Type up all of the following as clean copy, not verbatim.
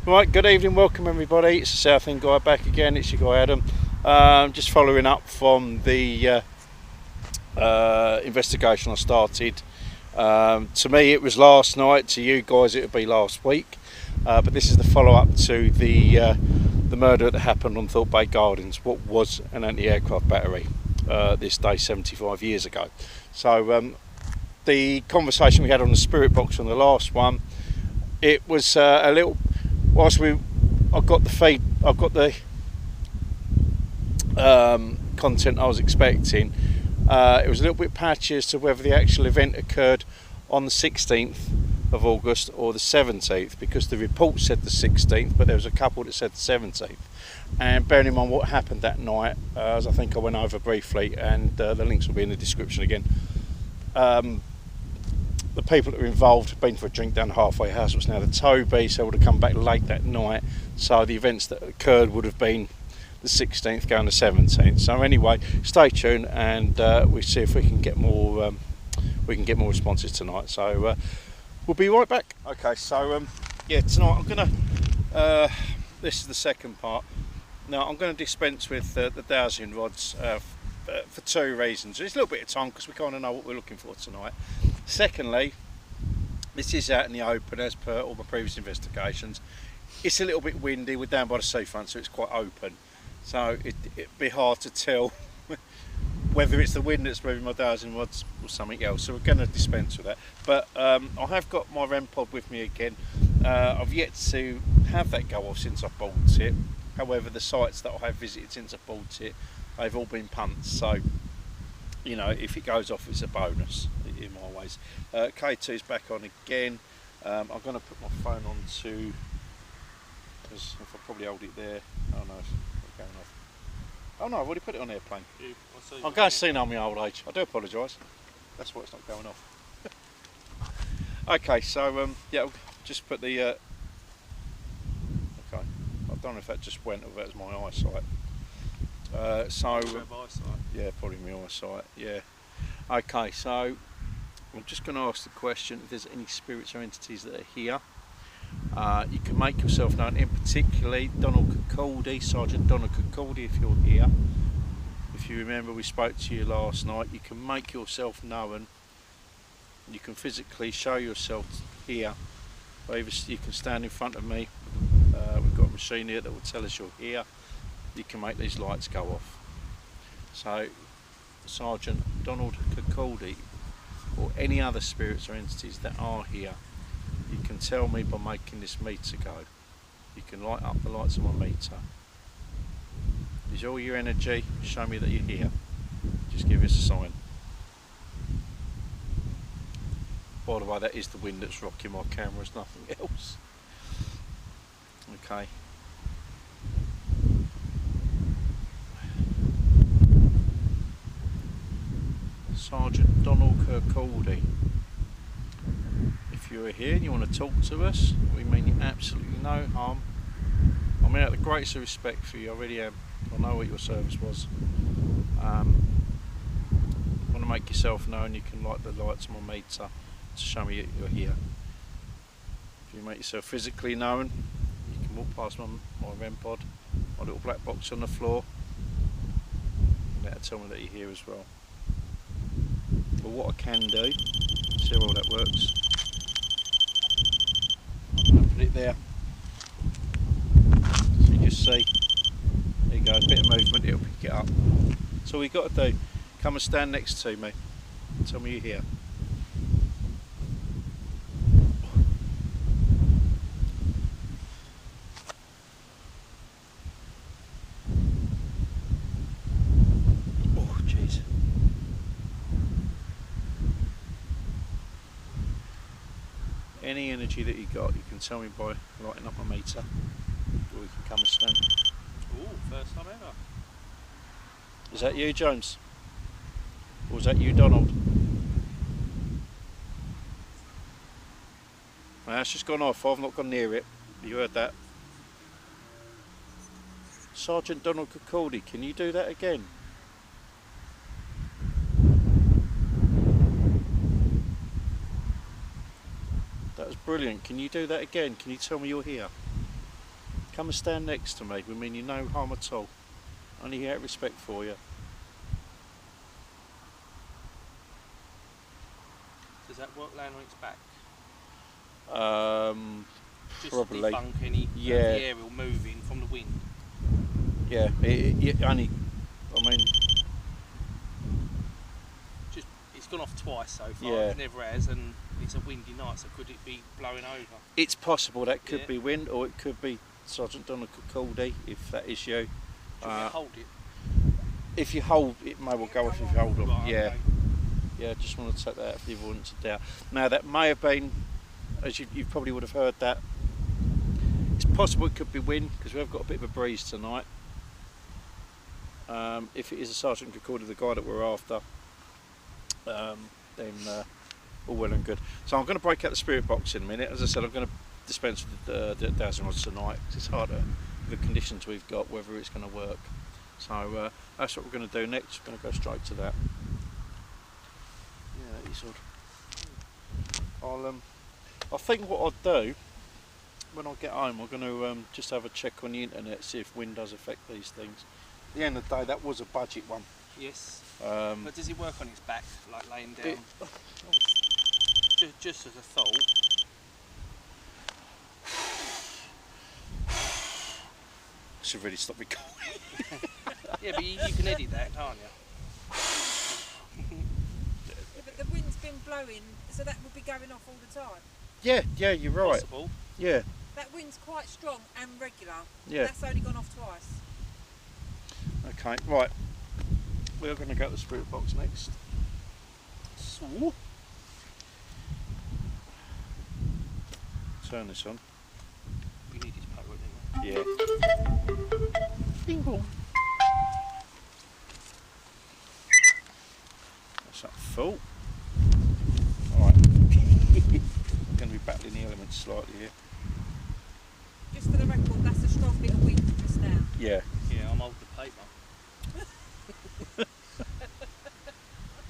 Right, good evening, welcome everybody. It's the Southend guy back again. It's your guy Adam. Just following up from the investigation I started. To me it was last night, to you guys it would be last week. But this is the follow-up to the murder that happened on Thorpe Bay Gardens, what was an anti-aircraft battery this day 75 years ago. So the conversation we had on the spirit box on the last one, it was a little, whilst I got the content I was expecting, it was a little bit patchy as to whether the actual event occurred on the 16th of August or the 17th, because the report said the 16th, but there was a couple that said the 17th. And bearing in mind what happened that night, as I think I went over briefly, and the links will be in the description again, the people that were involved had been for a drink down the halfway house, which was now the Toby, so would have come back late that night. So the events that occurred would have been the 16th going to 17th. So anyway, stay tuned, and we'll see if we can get more responses tonight. So we'll be right back. Okay, so yeah, tonight I'm gonna this is the second part. Now I'm going to dispense with the dowsing rods for two reasons. It's a little bit of time because we kind of know what we're looking for tonight. Secondly, this is out in the open as per all my previous investigations. It's a little bit windy, we're down by the seafront, so it's quite open. So it'd be hard to tell whether it's the wind that's moving my dowsing rods or something else. So we're going to dispense with that. But I have got my REM pod with me again. I've yet to have that go off since I bought it. However, the sites that I have visited since I bought it, they've all been punts. So, you know, if it goes off, it's a bonus in my ways. K2's back on again. I'm going to put my phone on to, because if I probably hold it there, oh no, it's not going off. Oh no, I've already put it on airplane. I'm going to see now my old age. I do apologise. That's why it's not going off. Okay, so yeah, I'll just put the. Okay, I don't know if that just went or if that was my eyesight. Yeah, probably my eyesight. Yeah. Okay, so I'm just going to ask the question if there's any spirits or entities that are here. You can make yourself known, in particularly Donald Kirkcaldy, Sergeant Donald Kirkcaldy, if you're here. If you remember, we spoke to you last night. You can make yourself known. You can physically show yourself here. Either you can stand in front of me. We've got a machine here that will tell us you're here. You can make these lights go off. So, Sergeant Donald Kirkcaldy, or any other spirits or entities that are here, you can tell me by making this meter go. You can light up the lights on my meter. Use all your energy, show me that you're here. Just give us a sign. By the way, that is the wind that's rocking my camera, it's nothing else. Okay. Sergeant Donald Kirkcaldy, if you're here and you want to talk to us, we mean you absolutely no harm. I mean, out of the greatest of respect for you, I really am. I know what your service was. Want to make yourself known, you can light the lights on my meter to show me you're here. If you make yourself physically known, you can walk past my REM pod, my little black box on the floor, and that'll tell me that you're here as well. But what I can do, see how all that works. I'm going to put it there. So you just see, there you go, a bit of movement, it'll pick it up. That's all you've got to do. Come and stand next to me. Tell me you're here. Any energy that you got, you can tell me by lighting up my meter, or you can come and stand. Ooh, first time ever. Is that you, Jones? Or was that you, Donald? Well, that's just gone off. I've not gone near it. You heard that. Sergeant Donald Kirkcaldy, can you do that again? That was brilliant. Can you do that again? Can you tell me you're here? Come and stand next to me. We mean you no harm at all. Only out of respect for you. Does that work laying on its back? Just Probably. to debunk any of the aerial moving from the wind. Yeah, it only, I mean... Just, it's gone off twice so far, Yeah. it never has, and it's a windy night, so could it be blowing over? It's possible that could be wind, or it could be Sergeant Donald Capaldi, if that is you. Should we hold it? If you hold, it may well go off if you hold off. Right, Yeah. okay. Yeah, just want to take that out for the avoidance of doubt. Now that may have been, as you probably would have heard that, it's possible it could be wind, because we have got a bit of a breeze tonight. If it is a Sergeant Capaldi, the guy that we're after, then all well and good. So I'm going to break out the spirit box in a minute. As I said, I'm going to dispense with the dowsing rods tonight. It's harder, the conditions we've got, whether it's going to work. So that's what we're going to do next. We're going to go straight to that. Yeah, that is odd. I think what I'll do when I get home, I'm going to just have a check on the internet, see if wind does affect these things. At the end of the day, that was a budget one. Yes. But does it work on its back, like laying down? Just as a thought. Should really stop recording. Yeah, but you can edit that, can't you? Yeah, but the wind's been blowing, so that will be going off all the time. Yeah, you're right. Possible. Yeah. That wind's quite strong and regular. Yeah. That's only gone off twice. Okay, right. We're going to go to the spirit box next. So, turn this on. We need his power, don't we? Yeah. Bing bong. That's that full. Alright. I'm going to be battling the elements slightly here. Just for the record, that's a strong bit of wind just now. Yeah. Yeah, I'm old the paper.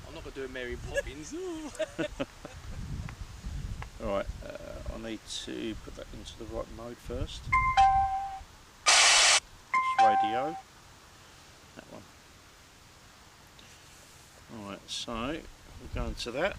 I'm not going to do a Mary Poppins. Alright, I need to put that into the right mode first. That's radio. That one. Alright, so we're going to that.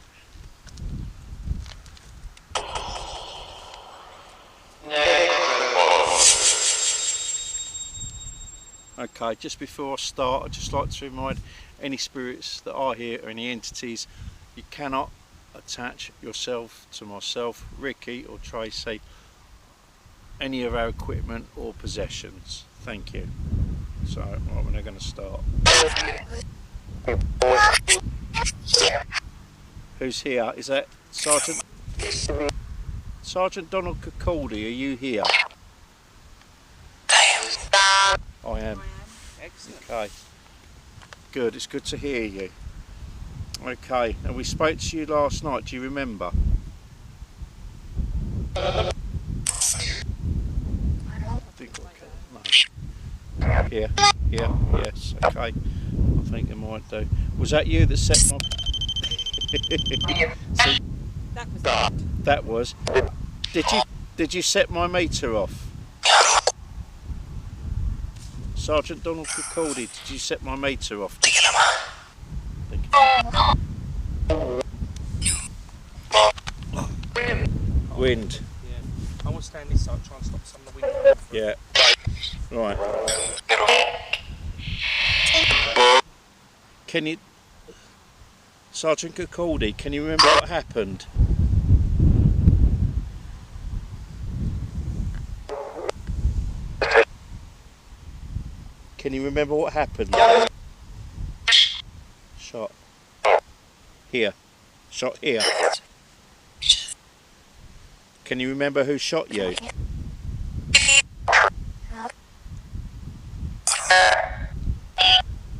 Okay, just before I start, I'd just like to remind any spirits that are here or any entities, you cannot attach yourself to myself, Ricky or Tracey, any of our equipment or possessions. Thank you. So, right, we're now going to start. Who's here? Is that Sergeant Donald Capaldi? Are you here? I am. Excellent. Okay. Good, it's good to hear you. Okay, and we spoke to you last night, do you remember? I think I can. No. Here, yes, okay. I think it might do. Was that you that set my... See, That was that was. Did you set my meter off? Sergeant Donald Capaldi, did you set my meter off? Wind. Yeah. I want to stand this side, try and stop some of the wind coming through. Yeah. Right. Can you... Sergeant Capaldi, can you remember what happened? Can you remember what happened? Shot. Here. Shot here. Can you remember who shot you?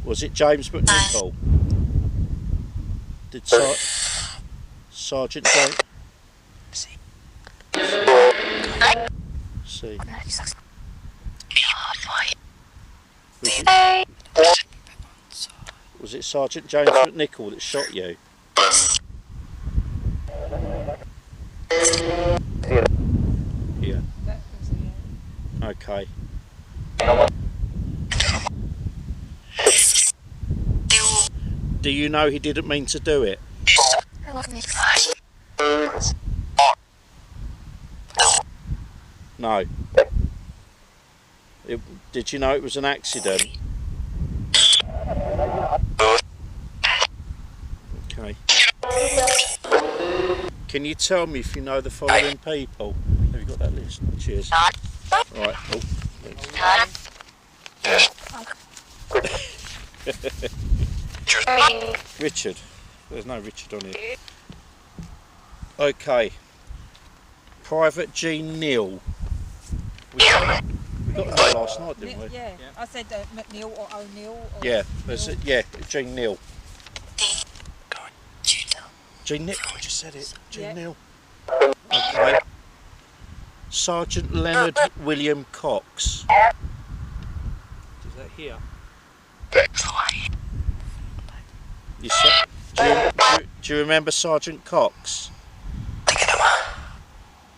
Was it James McNichol? Did Sergeant James... See. Was it Sergeant James McNichol that shot you? Yeah. Okay. Okay. Do you know he didn't mean to do it? No. Did you know it was an accident? Okay. Can you tell me if you know the following people? Have you got that list? Cheers. Right. Oh, Richard. There's no Richard on here. Okay. Private Jean Neal. We got him last night, didn't we? Yeah. I said McNeil or O'Neill. Or Yeah. Jean Neal. Jean Neal. I just said it. Jean Neal. Okay. Sergeant Leonard William Cox. Is that here? Do you remember Sergeant Cox?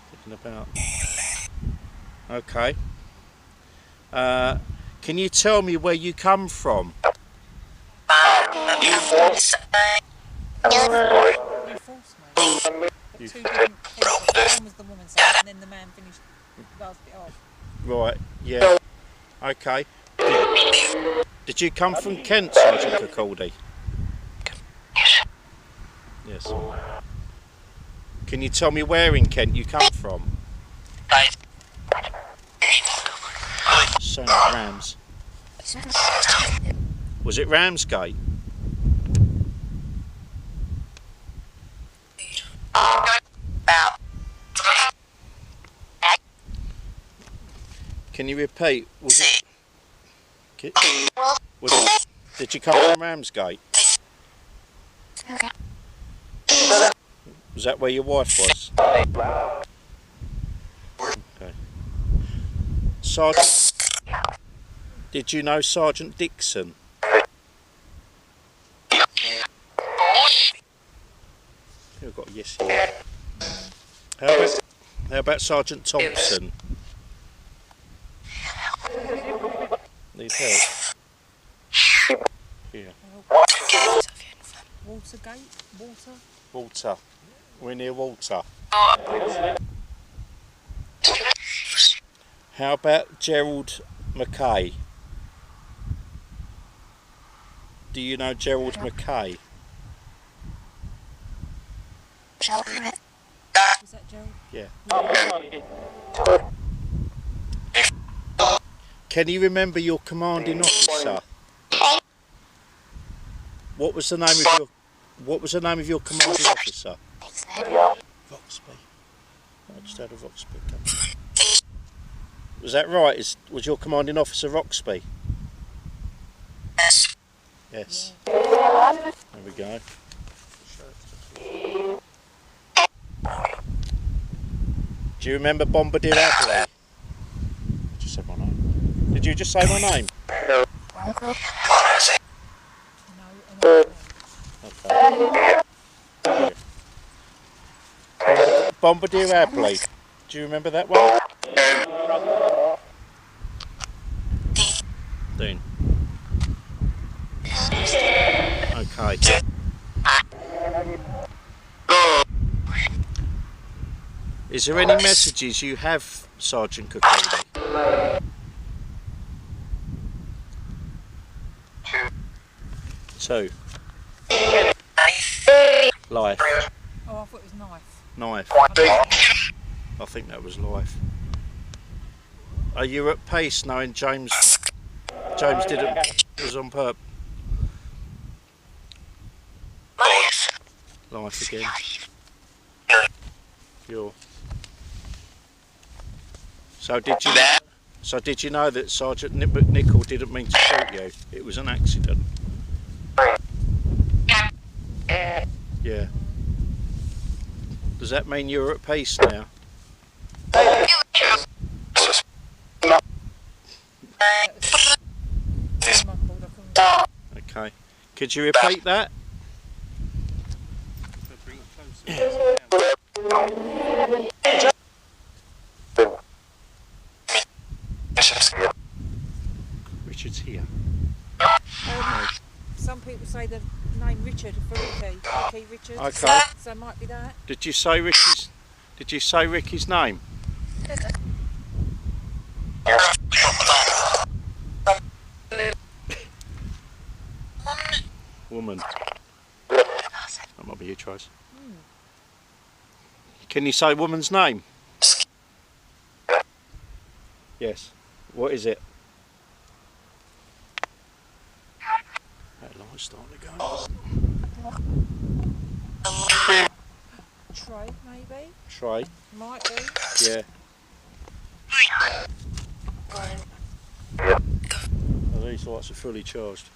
Thinking about. Okay. Can you tell me where you come from? You forced me. Two different people. One was the woman's side, and then the man finished the last bit off. Right. Yeah. Okay. Did you come from Kent, Sergeant Kirkcaldy? Yes. Can you tell me where in Kent you come from? So Rams. Was it Ramsgate? Can you repeat? Was it? Did you come from Ramsgate? Was that where your wife was? Okay. Sergeant, did you know Sergeant Dixon? I've got a yes here. How about Sergeant Thompson? Need help? Here. Walter. We're near Walter. How about Gerald Mackay? Do you know Gerald Mackay? Was that Gerald? Yeah. Can you remember your commanding officer? What was the name of your commanding officer? Roxby. I just had a Roxby. Was that right? Was your commanding officer Roxby? Yes. There we go. Do you remember Bombardier Adley? I just said my name. Did you just say my name? Okay. Bombardier Adley. Do you remember that one? Dean. Okay. Is there any messages you have, Sergeant Kirkcaldy? 2. Life. Oh, I thought it was knife. Knife. I think that was life. Are you at peace knowing James was on purpose? Life again. So did you know that Sergeant McNichol didn't mean to shoot you? It was an accident. Yeah. Does that mean you're at peace now? Okay. Could you repeat that? people say the name Richard for Ricky. Ricky Richard. Okay. So it might be that. Did you say Ricky's? Did you say Ricky's name? Woman. That might be you, Trace. Can you say woman's name? Yes. What is it? That light's starting to go. Trey, maybe. Trey. Might be. Yeah. Oh, these lights are fully charged.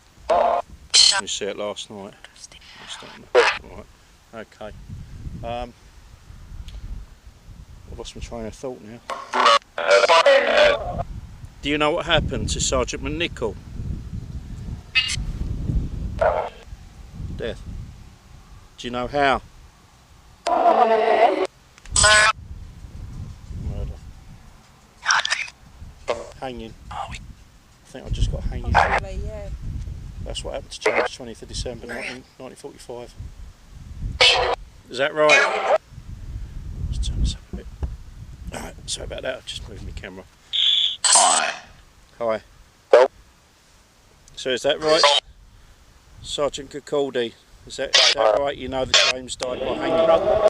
You see it last night. Right. Okay. I lost my train of thought now. Do you know what happened to Sergeant McNichol? Death. Do you know how? Murder. Hanging. I think I just got hanging. Possibly, yeah. That's what happened to James, 20th of December 1945. Is that right? Let's turn this up a bit. Alright, sorry about that, I've just moved my camera. Hi. So is that right? Sergeant Cacaldi, is that right? You know that James died by hanging?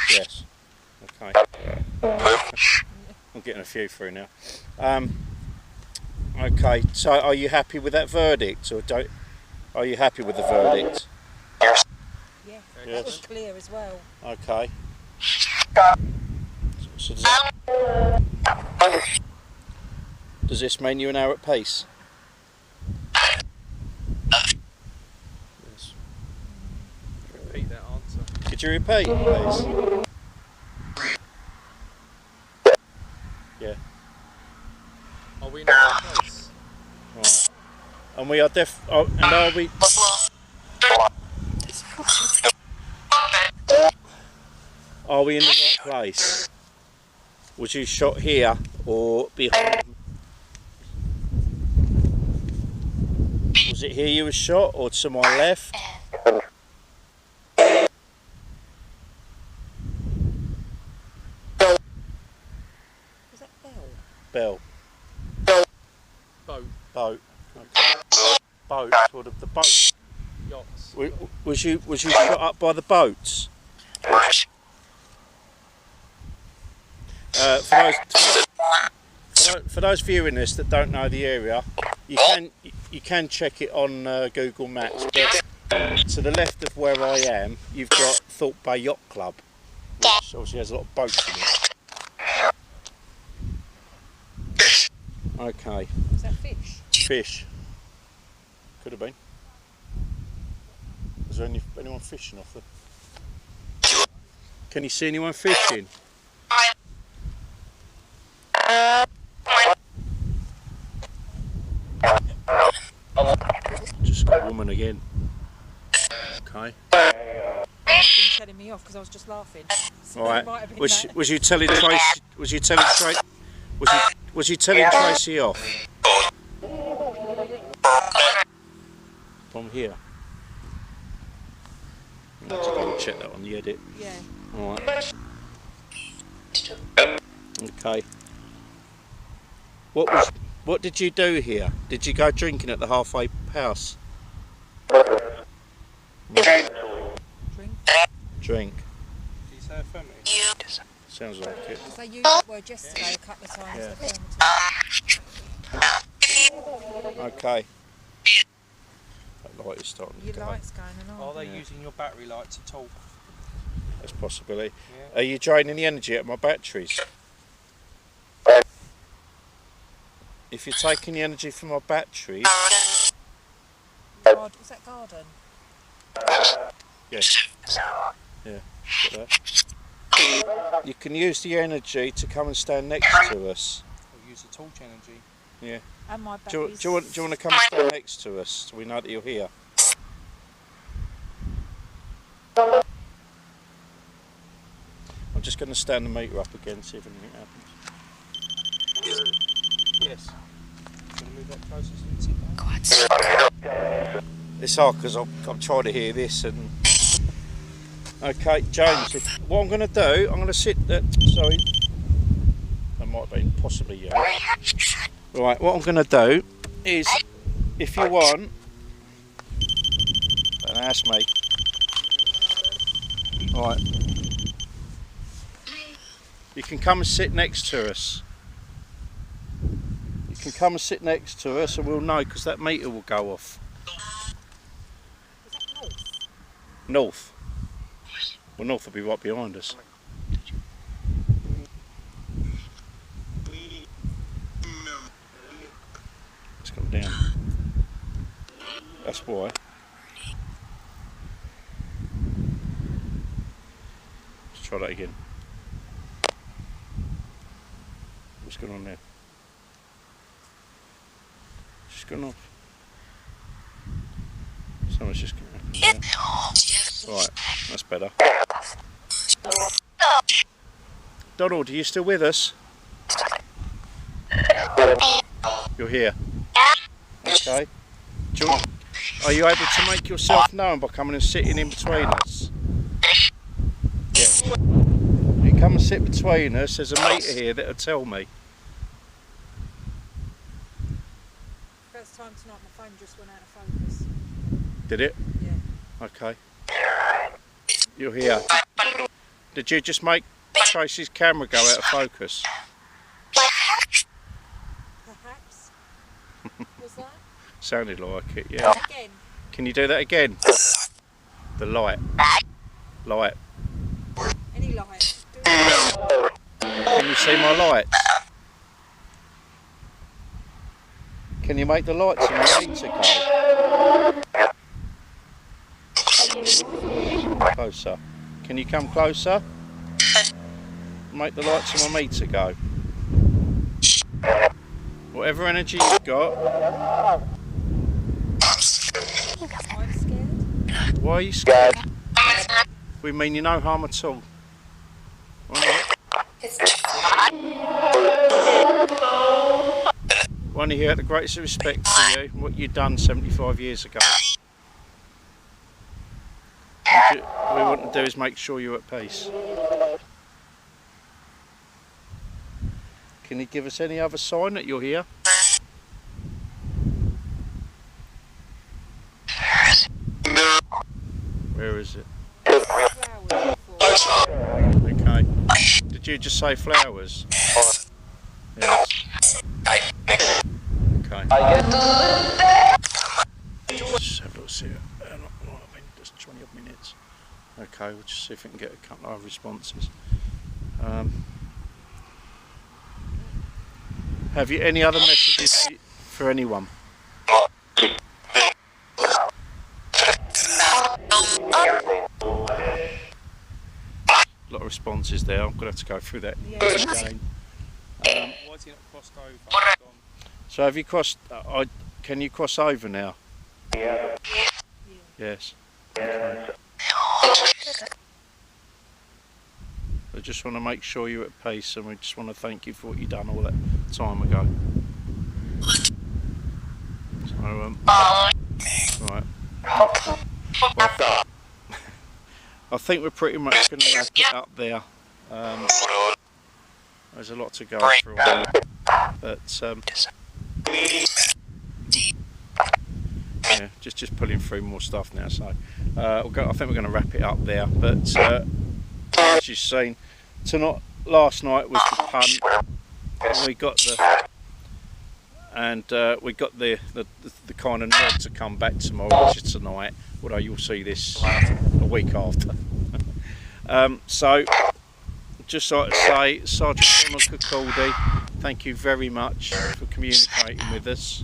Yes. Okay. I'm getting a few through now. Okay. So, are you happy with that verdict, or don't? Are you happy with the verdict? Yeah. Yes. That was clear as well. Okay. So does this mean you're now at peace? Yes. Repeat that answer. Could you repeat, please? Yeah. Are we in the right place? Right. And we are and are we? Are we in the right place? Was you shot here or behind? Was it here you were shot or to my left? Was that Bell? Bell. Boat. Boat. Okay. Boat. Or the boat. Yachts. Was you shot up by the boats? For those viewing this that don't know the area, you can check it on Google Maps. But to the left of where I am, you've got Thorpe Bay Yacht Club, which obviously has a lot of boats in it. Okay. Was that fish? Fish. Could have been. Is there anyone fishing off there? Can you see anyone fishing? Just got a woman again. Okay. Been telling me off because I was just laughing. So All right. might have been Was you telling Tracey? Was you telling Tracey off? From here. Let's double check that on the edit. Yeah. All right. Okay. What did you do here? Did you go drinking at the halfway house? Drink. Drink. Did you say affirmative? Sounds like it. Because they used that word yesterday a couple of times. Yeah. Okay. That light is starting to Your go. light's going on. Are they using your battery light to talk? That's a possibility. Yeah. Are you draining the energy out of my batteries? If you're taking the energy from my batteries... Was that garden? Yes. Yeah, got that. You can use the energy to come and stand next to us. Or use the torch energy? Yeah. And my Do you batteries. want to come and stand next to us so we know that you're here? I'm just going to stand the meter up again, see if anything happens. Yes. Going to move that closer so you can see. It's hard because I'm trying to hear this and. Okay, James. What I'm going to do, I'm going to sit. Sorry, that might have been possibly you. Right. What I'm going to do is, if you want, and that's me. Right. You can come and sit next to us. You can come and sit next to us and we'll know because that meter will go off. Is that north? North. Well, north will be right behind us. Let's come down. That's why. Let's try that again. What's going on there? Just gone off. Someone's just going on. Right, that's better. Donald, are you still with us? You're here. Okay. Are you able to make yourself known by coming and sitting in between us? Yeah. You come and sit between us. There's a meter here that'll tell me. First time tonight my phone just went out of focus. Did it? Yeah. Okay. You're here. Did you just make Tracey's camera go out of focus? Perhaps. Was that? Sounded like it, yeah. Again. Can you do that again? The light. Light. Any light? Do it. Can you see my lights? Can you make the lights in my meter go? Closer. Can you come closer? Make the lights in my meter go. Whatever energy you've got. I'm scared. Why are you scared? We mean you no harm at all. We're only here at the greatest respect for you and what you've done 75 years ago. What we want to do is make sure you're at peace. Can you give us any other sign that you're here? Where is it? Okay. Did you just say flowers? Yes. Okay. Just have a look, see it. Just 20 odd minutes. Okay, we'll just see if we can get a couple of responses. Have you any other messages for anyone? A lot of responses there. I'm going to have to go through that again. Why has he not crossed over? So have you crossed? Can you cross over now? Yeah. Yes. Okay. I just want to make sure you're at peace, and we just want to thank you for what you've done all that time ago. So, right. Well, I think we're pretty much going to wrap it up there. There's a lot to go through, but yeah, just pulling through more stuff now. So I think we're going to wrap it up there. But as you've seen, last night was the punt. We got we got the kind of nod to come back tomorrow, which is tonight. Although you'll see this a week after. So just like to say, Sergeant Donald Kirkcaldy, thank you very much for communicating with us.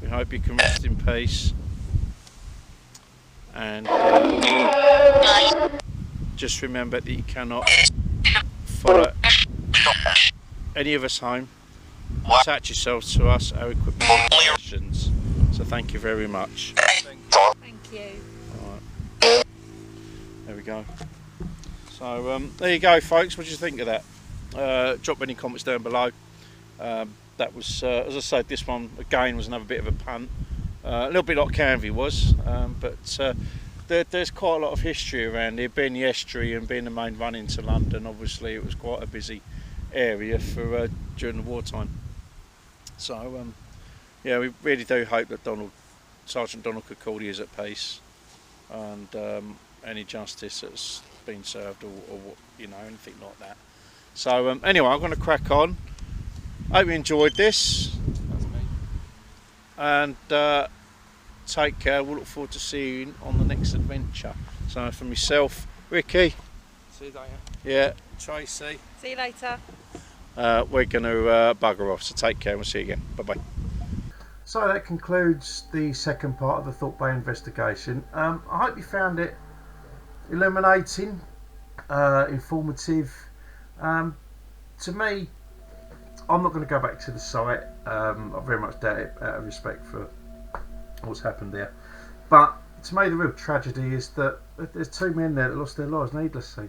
We hope you can rest in peace. And just remember that you cannot follow any of us home. Attach yourselves to us, our equipment and questions. So thank you very much. Thank you. Right. we go. So there you go, folks. What do you think of that? Drop any comments down below. That was, as I said, this one again was another bit of a punt. A little bit like Canvey was, but there's quite a lot of history around here. Being the estuary and being the main run into London, obviously it was quite a busy area for during the wartime. So yeah, we really do hope that Sergeant Donald Kirkcaldy is at peace, and any justice that's been served, or you know, anything like that. So anyway, I'm going to crack on. Hope you enjoyed this. That's me. And take care. We'll look forward to seeing you on the next adventure. So for myself, Ricky. See you later. Yeah. Tracey. See you later. We're going to bugger off. So take care. We'll see you again. Bye bye. So that concludes the second part of the Thorpe Bay investigation. I hope you found it illuminating, informative. To me, I'm not going to go back to the site. I very much doubt it, out of respect for what's happened there. But to me, the real tragedy is that there's two men there that lost their lives needlessly.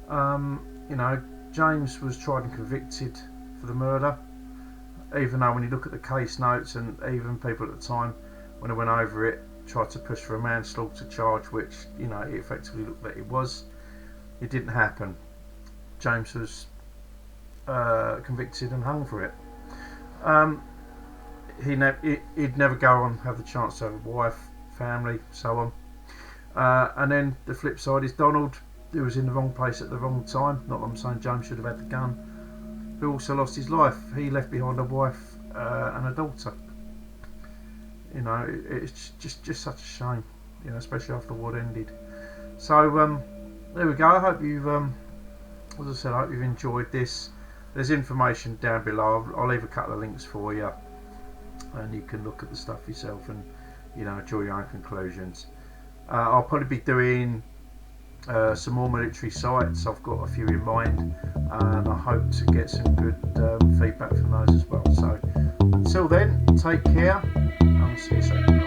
You know, James was tried and convicted for the murder, even though when you look at the case notes and even people at the time, when I went over it, tried to push for a manslaughter charge, which, you know, it effectively looked like it was. It didn't happen. James was convicted and hung for it. He'd never go on, have the chance to have a wife, family, so on. And then the flip side is Donald, who was in the wrong place at the wrong time. Not that I'm saying James should have had the gun, who also lost his life. He left behind a wife and a daughter. You know, it's just such a shame, you know, especially after the war ended. So there we go. I hope you've, as I said, I hope you've enjoyed this. There's information down below. I'll leave a couple of links for you, and you can look at the stuff yourself and, you know, draw your own conclusions. I'll probably be doing some more military sites. I've got a few in mind, and I hope to get some good feedback from those as well. So until then, take care, and see you soon.